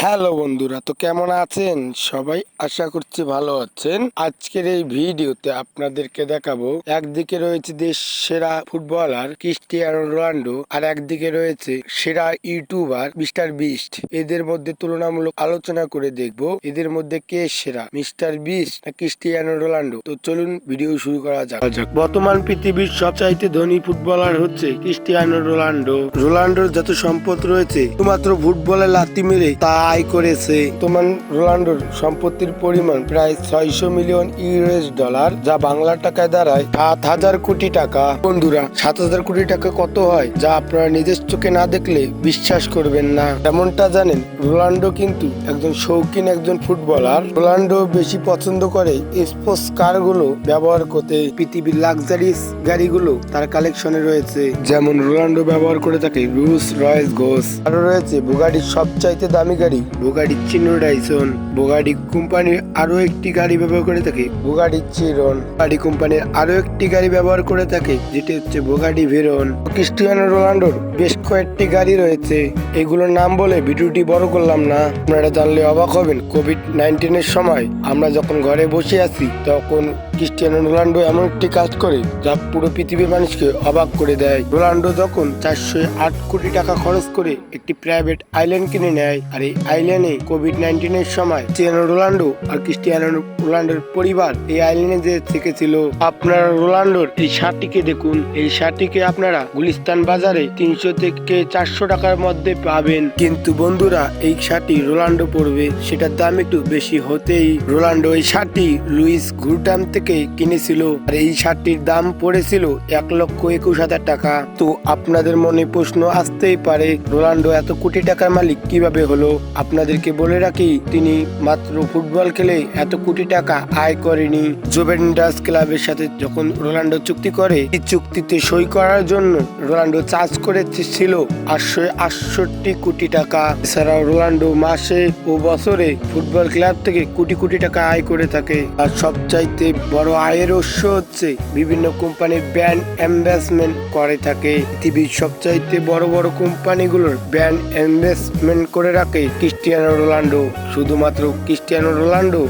Hello বন্ধুরা, তো কেমন আছেন সবাই? আশা করছি ভালো আছেন। আজকের এই ভিডিওতে আপনাদেরকে দেখাবো, একদিকে রয়েছে দেশ সেরা ফুটবলার ক্রিস্টিয়ানো রোনাল্ডো, আর একদিকে রয়েছে সেরা ইউটিউবার মিস্টার বিস্ট। এদের মধ্যে তুলনামূলক আলোচনা করে দেখব এদের মধ্যে কে সেরা, মিস্টার বিস্ট না ক্রিস্টিয়ানো রোনাল্ডো। তো চলুন ভিডিও শুরু করা যাক। বর্তমান পৃথিবীর সবচাইতে ধনী ফুটবলার হচ্ছে ক্রিস্টিয়ানো রোনাল্ডো। রোনাল্ডোর যত সম্পদ রয়েছে শুধুমাত্র ফুটবলে লাথি মেরে তা আয় করেছে। বর্তমান রোনাল্ডোর সম্পত্তির পরিমাণ প্রায় 600 মিলিয়ন ইউএস ডলার, যা বাংলা টাকায় দাঁড়ায় 7,000 কোটি টাকা। বন্ধুরা, 7,000 কোটি টাকা কত হয় যা আপনারা নিজের চোখে না দেখলে বিশ্বাস করবেন না। এমনটা জানেন, রোনাল্ডো কিন্তু একজন শৌখিন একজন ফুটবলার। রোনাল্ডো বেশি পছন্দ করে স্পোর্টস কারগুলো ব্যবহার করতে। পৃথিবীর লাক্সারিস গাড়িগুলো তার কালেকশনে রয়েছে, যেমন রোনাল্ডো ব্যবহার করে থাকে রোলস রয়েস ঘোষ। আরো রয়েছে বুগাটির সবচাইতে দামি গাড়ি বুগাটি চিনো ডাইসন। বুগাটি কোম্পানির আরো একটি গাড়ি ব্যবহার করে থাকে বুগাটি চিরন। বুগাটি কোম্পানির আরো একটি গাড়ি ব্যবহার করে থাকে, যেটি হচ্ছে বুগাটি ভেরন। ক্রিস্টিয়ানো রোনাল্ডোর বেশ কয়েকটি গাড়ি রয়েছে, এগুলোর নাম বলে ভিডিওটি বড় করলাম না। আপনারা জানলে অবাক হবেন, কোভিড-19 সময় আমরা যখন ঘরে বসে আছি, তখন ক্রিস্টিয়ানো রোনাল্ডো এমন একটি কাজ করে যা পুরো পৃথিবীর মানুষকে অবাক করে দেয়। রোনাল্ডো যখন 408 কোটি টাকা খরচ করে একটি প্রাইভেট আইল্যান্ড কিনে নেয়, আর এই আইল্যান্ডে কোভিড-19 সময় ক্রিস্টিয়ানো রোনাল্ডো আর ক্রিস্টিয়ানো রোনাল্ডোর পরিবার এই আইল্যান্ডে যে থেকেছিল। আপনারা রোনাল্ডোর এই শার্টটিকে দেখুন, এই শার্টটিকে আপনারা গুলিস্তান বাজারে 300 থেকে 400 টাকার মধ্যে পাবেন। কিন্তু বন্ধুরা, এই শার্টটি রোনাল্ডো পরবে, সেটার দাম একটু বেশি হতেই রোনাল্ডো এই শার্টটি লুইস ঘুরটাম থেকে কিনেছিল, আর এই শার্টটির দাম পড়েছিল 1,21,000 টাকা। তো আপনাদের মনে প্রশ্ন আসতেই পারে, রোনাল্ডো এত কোটি টাকার মালিক কিভাবে হলো? আপনাদেরকে বলে রাখি, তিনি মাত্র ফুটবল খেলে এত কোটি টাকা আয় করেনি। জুভেন্টাস ক্লাবের সাথে যখন রোনাল্ডো চুক্তি করে, এই চুক্তিতে সই করার জন্য রোনাল্ডো চার্জ করেছিল 868 কোটি টাকা। এছাড়াও রোনাল্ডো মাসে ও বছরে ফুটবল ক্লাব থেকে কোটি কোটি টাকা আয় করে থাকে। আর সবচাইতে বড় আয়ের উৎস হচ্ছে বিভিন্ন কোম্পানির ব্র্যান্ড অ্যাম্বাসমেন্ট করে থাকে। পৃথিবীর সবচাইতে বড় বড় কোম্পানিগুলোর ব্র্যান্ড অ্যাম্বাসমেন্ট করে রাখে ক্রিস্টিয়ানো রোনাল্ডো। শুধুমাত্র ক্রিস্টিয়ানো রোনাল্ডো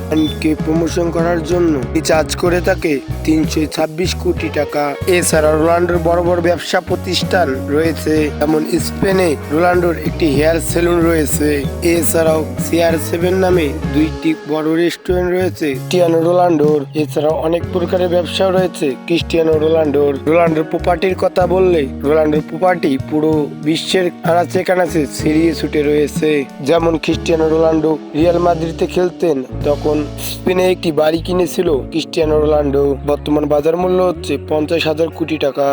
কে প্রমোশন করার জন্য চার্জ করে থাকে 326 কোটি টাকা। এছাড়া রোনাল্ডোর বড় বড় ব্যবসা প্রতিষ্ঠান রয়েছে, যেমন স্পেনে রোনাল্ডোর একটি হেয়ার সেলুন রয়েছে। এছাড়াও CR7 নামে 2টি বড় রেস্টুরেন্ট রয়েছে ক্রিস্টিয়ানো রোনাল্ডোর। এছাড়াও অনেক প্রকারের ব্যবসা রয়েছে ক্রিস্টিয়ানো রোনাল্ডোর। রোনাল্ডোর প্রপার্টির কথা বললে, রোনাল্ডোর প্রপার্টি পুরো বিশ্বের আনাচে কানাচে ছড়িয়ে ছুটে রয়েছে। যেমন ক্রিস্টিয়ানো রোনাল্ডো রিয়াল মাদ্রিদে খেলতেন, তখন স্পেনে একটি বাড়ি কিনেছিল ক্রিস্টিয়ানো রোনাল্ডো। বর্তমান বাজার মূল্য হচ্ছে 50,000 কোটি টাকা।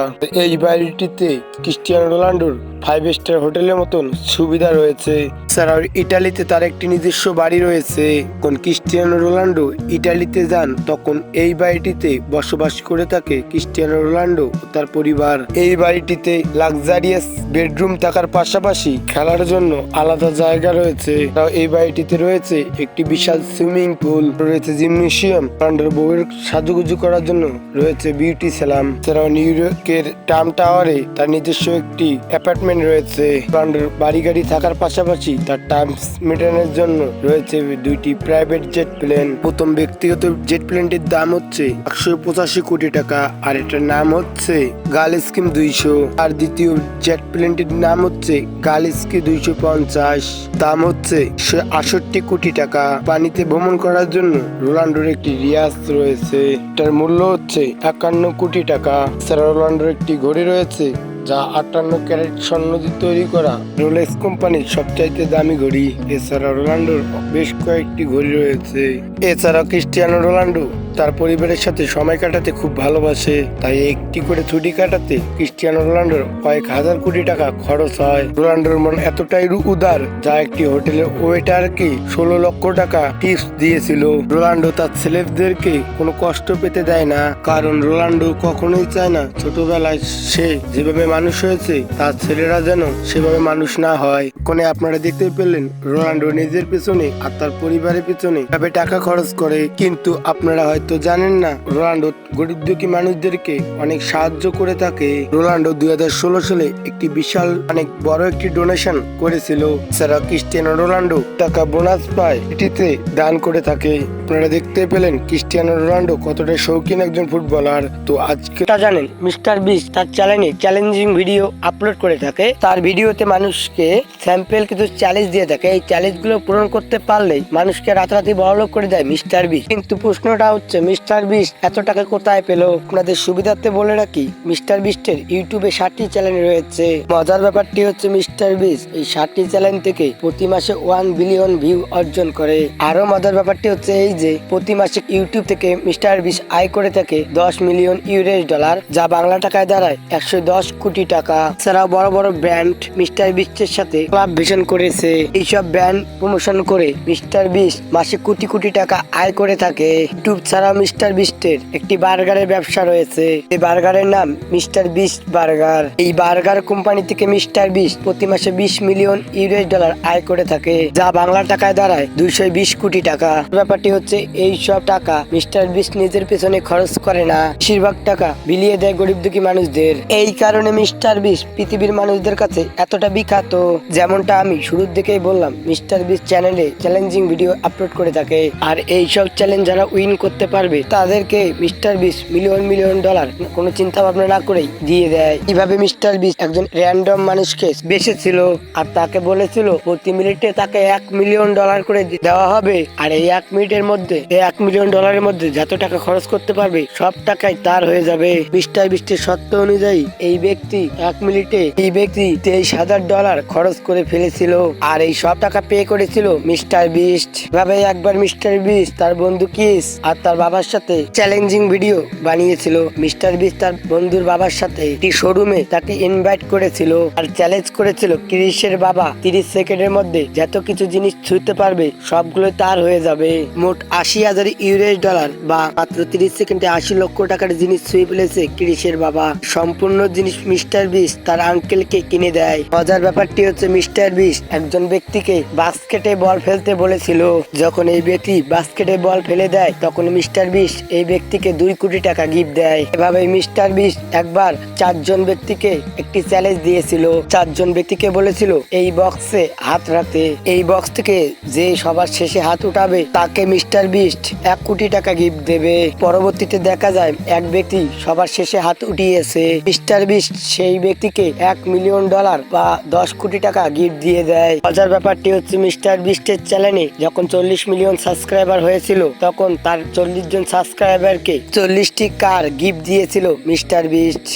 এই বাড়িটিতে ক্রিস্টিয়ানো রোনাল্ডোর 5 স্টার হোটেলের মতন সুবিধা রয়েছে। এছাড়াও ইটালিতে তার একটি নিজস্ব বাড়ি রয়েছে। কোন ক্রিস্টিয়ানো রোনাল্ডো ইটালিতে যান, তখন এই বাড়িটিতে বসবাস করে থাকে ক্রিস্টিয়ানো রোনাল্ডো ও তার পরিবার। এই বাড়িটিতে লাক্সারিয়াস বেডরুম থাকার পাশাপাশি খেলার জন্য আলাদা জায়গা রয়েছে। এই বাড়িটিতে রয়েছে একটি বিশাল সুইমিং পুল, রয়েছে জিমনেশিয়াম, রোনাল্ডোর বউয়ের সাজুগুজু করার জন্য রয়েছে বিউটি সেলাম। এছাড়াও নিউ ইয়র্কের ট্রাম্প টাওয়ারে তার নিজস্ব একটি অ্যাপার্টমেন্ট রয়েছে। রোনাল্ডোর বাড়ি গাড়ি থাকার পাশাপাশি তার টার্মস মেটানোর জন্য রয়েছে 2টি প্রাইভেট জেট প্লেন। প্রথম ব্যক্তিগত জেট প্লেনটির দাম হচ্ছে 185 কোটি টাকা, আর এটার নাম হচ্ছে গালস্কিম 200। আর দ্বিতীয় জেট প্লেনটির নাম হচ্ছে গালস্কি 250, দাম হচ্ছে 68 কোটি টাকা। পানিতে ভ্রমণ করার জন্য রোনাল্ডোর একটি রিয়াস রয়েছে, এটার মূল্য হচ্ছে 51 কোটি টাকা। এছাড়া রোনাল্ডোর একটি ঘড়ি রয়েছে যা 58 ক্যারেট স্বর্ণ দিয়ে তৈরি করা, রোলেক্স কোম্পানির সবচাইতে দামি ঘড়ি। এছাড়া রোনাল্ডোর বেশ কয়েকটি ঘড়ি রয়েছে। এছাড়াও ক্রিস্টিয়ানো রোনাল্ডো তার পরিবারের সাথে সময় কাটাতে খুব ভালোবাসে, তাই একটি করে ছুটি কাটাতে ক্রিস্টিয়ানো রোনাল্ডোর কয়েক হাজার কোটি টাকা খরচ হয়। রোনাল্ডোর মন এতটাই উদার, যা একটি হোটেলের ওয়েটারকে 16 লক্ষ টাকা টিপস দিয়েছিল। রোনাল্ডো তার ছেলেদেরকে কোনো কষ্ট পেতে দেয় না, কারণ রোনাল্ডো কখনোই চায় না ছোটবেলায় সে যেভাবে মানুষ হয়েছে তার ছেলেরা যেন সেভাবে মানুষ না হয়। কোনে আপনারা দেখতে পেলেন রোনাল্ডো নিজের পেছনে আর তার পরিবারের পেছনে ভাবে টাকা খরচ করে, কিন্তু আপনারা হয়তো হয়তো জানেন না, রোনাল্ডো গরিব দুঃখী মানুষদেরকে অনেক সাহায্য করে থাকে। রোনাল্ডো 2016 সালে একটি বিশাল অনেক বড় একটি ডোনেশন করেছিল। এছাড়া ক্রিস্টিয়ানো রোনাল্ডো টাকা বোনাস পায়, এটিতে দান করে থাকে। আপনারা দেখতে পেলেন ক্রিস্টিয়ানো রোনাল্ডো কতটা শৌখিন একজন ফুটবলার। তো আজকে জানেন মিস্টার বিস্ট তার চ্যানেলে চ্যালেঞ্জিং ভিডিও আপলোড করে থাকে। তার ভিডিওতে মানুষকে স্যাম্পল কিছু চ্যালেঞ্জ দিয়ে থাকে। এই চ্যালেঞ্জ গুলো পূরণ করতে পারলেই মানুষকে রাতারাতি বড়লোক করে দেয় মিস্টার বিস্ট। কিন্তু প্রশ্নটা হচ্ছে মিস্টার বিস্ট এত টাকা কোথায় পেলো? আপনাদের সুবিধার্থে বলে রাখি, মিস্টার বিস্টের ইউটিউবে 60টি চ্যানেল রয়েছে। মজার ব্যাপারটি হচ্ছে মিস্টার বিস্ট এই 60টি চ্যানেল থেকে প্রতি মাসে 1 বিলিয়ন ভিউ অর্জন করে। আরো মজার ব্যাপারটি হচ্ছে এই যে প্রতি মাসে ইউটিউব থেকে মিস্টার বিস্ট আয় করে থাকে 10 মিলিয়ন ইউএস ডলার, যা বাংলা টাকায় দাঁড়ায় 110 কোটি টাকা। এছাড়াও বড় বড় ব্র্যান্ড মিস্টার বিস্টের সাথে কোলাবোরেশন করেছে। এইসব ব্র্যান্ড প্রমোশন করে মিস্টার বিস্ট মাসে কোটি কোটি টাকা আয় করে থাকে। ইউটিউব ছাড়াও মিস্টার বিস্টের একটি বার্গারের ব্যবসা রয়েছে। এই বার্গারের নাম মিস্টার বিস্ট বার্গার। এই বার্গার কোম্পানি থেকে মিস্টার বিস্ট প্রতি মাসে 20 মিলিয়ন ইউএস ডলার আয় করে থাকে, যা বাংলা টাকায় দাঁড়ায় 220 কোটি টাকা। ব্যাপারটি হচ্ছে এই সব টাকা মিস্টার বিস্ট নিজের পেছনে খরচ করে না, বেশিরভাগ টাকা বিলিয়ে দেয় গরিব দুঃখী মানুষদের। এই কারণে মিস্টার বিস্ট পৃথিবীর মানুষদের কাছে এতটা বিখ্যাত। যেমনটা আমি শুরুর দিকেই বললাম, মিস্টার বিস্ট চ্যানেলে চ্যালেঞ্জিং ভিডিও আপলোড করে থাকে। আর এই সব চ্যালেঞ্জ যারা উইন করতে পারবে তাদেরকে mister beast million million dollar কোনো চিন্তা ভাবনা না করেই দিয়ে দেয়। কিভাবে মিস্টার বিস্ট একজন র্যান্ডম মানুষকে বেসেছিল আর তাকে বলেছিল প্রতি মিনিটে তাকে 1 মিলিয়ন ডলার করে দেওয়া হবে। আর এই 1 মিনিটের মধ্যে 1 মিলিয়ন ডলারের মধ্যে যত টাকা খরচ করতে পারবে সব টাকাই তার হয়ে যাবে। মিস্টার বিস্টের শর্ত অনুযায়ী এই ব্যক্তি 1 মিনিটে 23,000 ডলার খরচ করে ফেলেছিল। আর এই সব টাকা পে করেছিল মিস্টার বিস্ট। এভাবে একবার মিস্টার বিস্ট তার বন্ধু কিস আর তার বাবার সাথে চ্যালেঞ্জিং ভিডিও বানিয়েছিল। মিস্টার বিস্ট তার বন্ধুর বাবার সাথে একটি শোরুমে তাকে ইনভাইট করেছিল আর চ্যালেঞ্জ করেছিল ক্রিসের বাবা 30 সেকেন্ডের মধ্যে যত কিছু জিনিস ছুঁতে পারবে সবগুলো তার হয়ে যাবে। মোট 80,000 ইউএস ডলার বা মাত্র 30 সেকেন্ডে 80 লক্ষ টাকার জিনিস ছুঁয়ে ফেলেছে ক্রিসের বাবা। সম্পূর্ণ জিনিস মিস্টার বিস্ট তার আঙ্কেলকে কিনে দেয়। মজার ব্যাপারটি হচ্ছে মিস্টার বিস্ট একজন ব্যক্তিকে বাস্কেটে বল ফেলতে বলেছিল। যখন এই ব্যক্তি বাস্কেটে বল ফেলে দেয় তখন মিস্টার বিস্ট এই ব্যক্তিকে 2 কোটি টাকা গিফট দেয়। এভাবে মিস্টার বিস্ট একবার 4 জন ব্যক্তিকে একটি চ্যালেঞ্জ দিয়েছিল। 4 জন ব্যক্তিকে বলেছিল এই বক্সে হাত রাখতে। এই বক্স থেকে যে সবার শেষে হাত উঠাবে তাকে মিস্টার বিস্ট 1 কোটি টাকা গিফট দেবে। পরবর্তীতে দেখা যায় এক ব্যক্তি সবার শেষে হাত উঠিয়েছে। মিস্টার বিস্ট সেই ব্যক্তিকে 1 মিলিয়ন ডলার বা 10 কোটি টাকা গিফট দিয়ে দেয়। মজার ব্যাপারটি হচ্ছে মিস্টার বিস্টের চ্যানেলে যখন 40 মিলিয়ন সাবস্ক্রাইবার হয়েছিল তখন তার 40 জন সাবস্ক্রাইবারকে 40টি কার গিফট দিয়েছিল মিস্টার বিস্ট।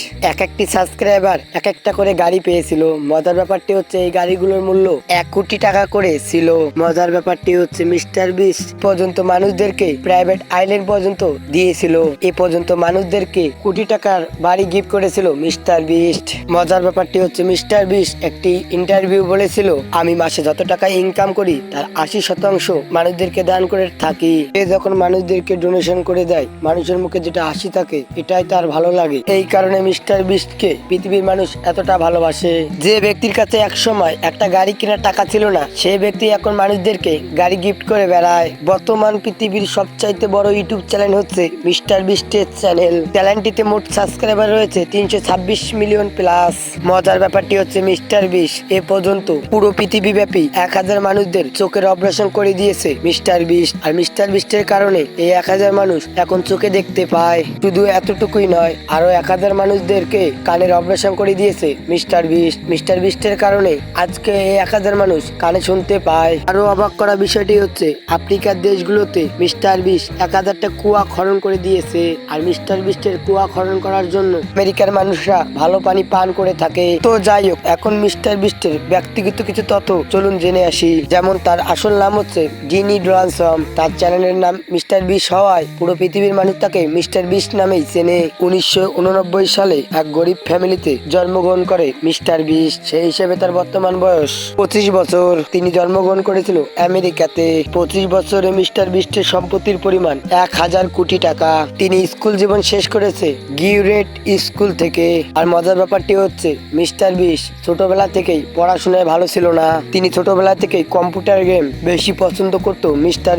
একটি সাবস্ক্রাইবার এক একটা করে গাড়ি পেয়েছিল। মজার ব্যাপারটি হচ্ছে এই গাড়িগুলোর মূল্য 1 কোটি টাকা করে ছিল। মজার ব্যাপারটি হচ্ছে মিস্টার বিস্ট পর্যন্ত মানুষদেরকে প্রাইভেট আইল্যান্ড পর্যন্ত দিয়েছিল। এ পর্যন্ত মানুষদেরকে কোটি টাকার বাড়ি গিফট করেছিল মিস্টার বিস্ট। মজার ব্যাপারটি হচ্ছে মিস্টার বিস্ট একটি ইন্টারভিউ বলেছিল আমি মাসে যত টাকা ইনকাম করি তার 80% মানুষদেরকে দান করে থাকি। সে যখন মানুষদেরকে ডোনেশন করে দেয় মানুষের মুখে যেটা হাসি থাকে এটাই তার ভালো লাগে। এই কারণে মিস্টার বিস্টকে পৃথিবীর মানুষ এতটা ভালোবাসে। যে ব্যক্তির কাছে এক সময় একটা গাড়ি কেনার টাকা ছিল না সেই ব্যক্তি এখন মানুষদেরকে গাড়ি গিফট করে বেড়ায়। বর্তমান পৃথিবীর সবচাইতে বড় ইউটিউব চ্যানেল হচ্ছে মিস্টার বিস্টের চ্যানেল। চ্যানেলটিতে মোট সাবস্ক্রাইবার রয়েছে 326 মিলিয়ন প্লাস। মজার ব্যাপারটি হচ্ছে মিস্টার বিস্ট এ পর্যন্ত পুরো পৃথিবী ব্যাপী 1000 মানুষদের চোখের অপারেশন করে দিয়েছে মিস্টার বিস্ট। আর মিস্টার বিস্টের কারণে এই 1000 মানুষ এখন চোখে দেখতে পায়। শুধু এতটুকুই নয়, আরো 1000 মানুষদেরকে কানের অপারেশন করে দিয়েছে মিস্টার বিস্ট। মিস্টার বিস্টের কারণে আজকে এই 1000 মানুষ কানে শুনতে পায়। আরো অবাক করা বিষয়টি হচ্ছে আফ্রিকার দেশগুলোতে মিস্টার বিস্ট 1000টা কুয়া খনন করে দিয়েছে। আর মিস্টার বিস্টের কুয়া খনন করার জন্য আমেরিকার মানুষরা ভালো পানি পান করে থাকে। তো যাই হোক, এখন মিস্টার বিস্টের ব্যক্তিগত কিছু তথ্য চলুন জেনে আসি। যেমন তার আসল নাম হচ্ছে জিনি ড্রানসম। তার চ্যানেলের নাম মিস্টার বিস্ট হওয়ায় পুরো পৃথিবীর মানুষ তাকে মিস্টার বিস্ট নামেই চেনে। 1989 সালে এক গরিব ফ্যামিলিতে জন্মগ্রহণ করে মিস্টার বিস্ট। সেই হিসেবে তার বর্তমান বয়স 25 বছর। তিনি জন্মগ্রহণ করেছিল আমেরিকাতে। 25 বছরে মিস্টার বিস্টের সম্পত্তির পরিমাণ 1000 কোটি টাকা। তিনি স্কুল জীবন শেষ করেছে গিউরেট স্কুল থেকে। আর মজার ব্যাপারটি হচ্ছে মিস্টার বিস্ট ছোটবেলা থেকেই পড়াশোনায় ভালো ছিল না। তিনি ছোটবেলা থেকেই কম্পিউটার গেম বেশি পছন্দ করত। মিস্টার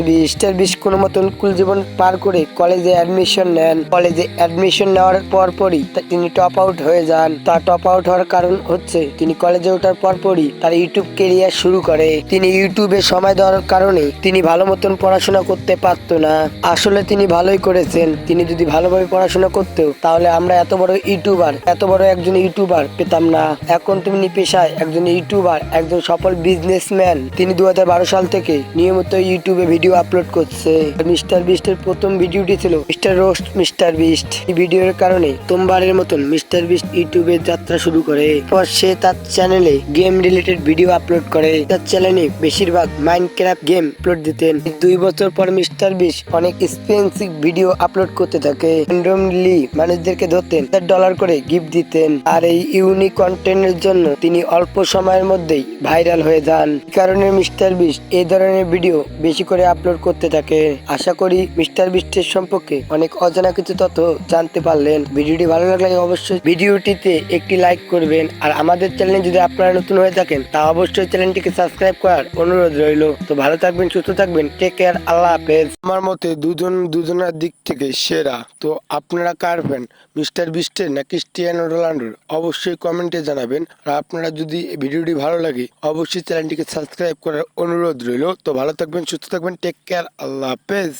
বিস্ট কোনো মতন স্কুল জীবন পার করে কলেজে অ্যাডমিশন নেন। কলেজে অ্যাডমিশন নেওয়ার পরপরই তিনি টপ আউট হয়ে যান। তার টপ আউট হওয়ার কারণ হচ্ছে তিনি কলেজে ওঠার পরপরই তার ইউটিউব কেরিয়ার শুরু করে। তিনি ইউটিউবে সময় দেওয়ার কারণে তিনি ভালো মতন পড়াশোনা করতে পারতো না। আসলে তিনি ভালোই করেছেন। তিনি যদি ভালোভাবে পড়াশোনা করতো তাহলে আমরা এত বড় একজন ইউটিউবার পেতাম না। এখন তিনি পেশায় একজন ইউটিউবার, একজন সফল বিজনেসম্যান। তিনি 2012 সাল থেকে নিয়মিত ইউটিউবে ভিডিও আপলোড করছে। মিস্টার বিস্টের প্রথম ভিডিওটি ছিল মিস্টার রোস্ট মিস্টার বিস্ট। এই ভিডিওর কারণে প্রথমবারের মতন মিস্টার বিস্ট ইউটিউবের যাত্রা শুরু করে। পর সে তার চ্যানেলে গেম রিলেটেড ভিডিও আপলোড করে। তার চ্যানেলে বেশিরভাগ মাইনক্রাফট গেম আপলোড দিতেন। 2 বছর পর মিস্টার বিস্ট অনেক এক্সপেন্সিভ ভিডিও আপলোড করতে থাকে। র্যান্ডমলি মানুষদেরকে ধরতেন, $1 করে গিফট দিতেন। আর এই ইউনিক কন্টেন্টের জন্য তিনি অল্প সময়ের মধ্যেই ভাইরাল হয়ে যান। এই কারণে মিস্টার বিস্ট এই ধরনের ভিডিও বেশি করে আপলোড করতে থাকে। আশা করি মিস্টার বিস্টের সম্পর্কে অনেক অজানা কিছু তথ্য জানতে পারলেন। ভিডিওটি ভালো লাগলে অবশ্যই ভিডিওটিতে একটি লাইক করবেন। আর আমাদের চ্যানেলে যদি আপনারা নতুন হয়ে থাকেন তা অবশ্যই চ্যানেলটিকে সাবস্ক্রাইব করার অনুরোধ রইল। তো ভালো থাকবেন, সুস্থ থাকবেন, টেক কেয়ার, আল্লাহ হাফেজ। আমার মতে দুজনের দিক থেকে সেরা। তো আপনারা কার ফ্যান, মিস্টার বিস্টের না ক্রিস্টিয়ানো রোনাল্ডোর? অবশ্যই কমেন্টে জানাবেন। আর আপনারা যদি ভিডিওটি ভালো লাগে অবশ্যই চ্যানেলটিকে সাবস্ক্রাইব করার অনুরোধ রইল। তো ভালো থাকবেন, সুস্থ থাকবেন, টেক কেয়ার, আল্লাহ হাফেজ।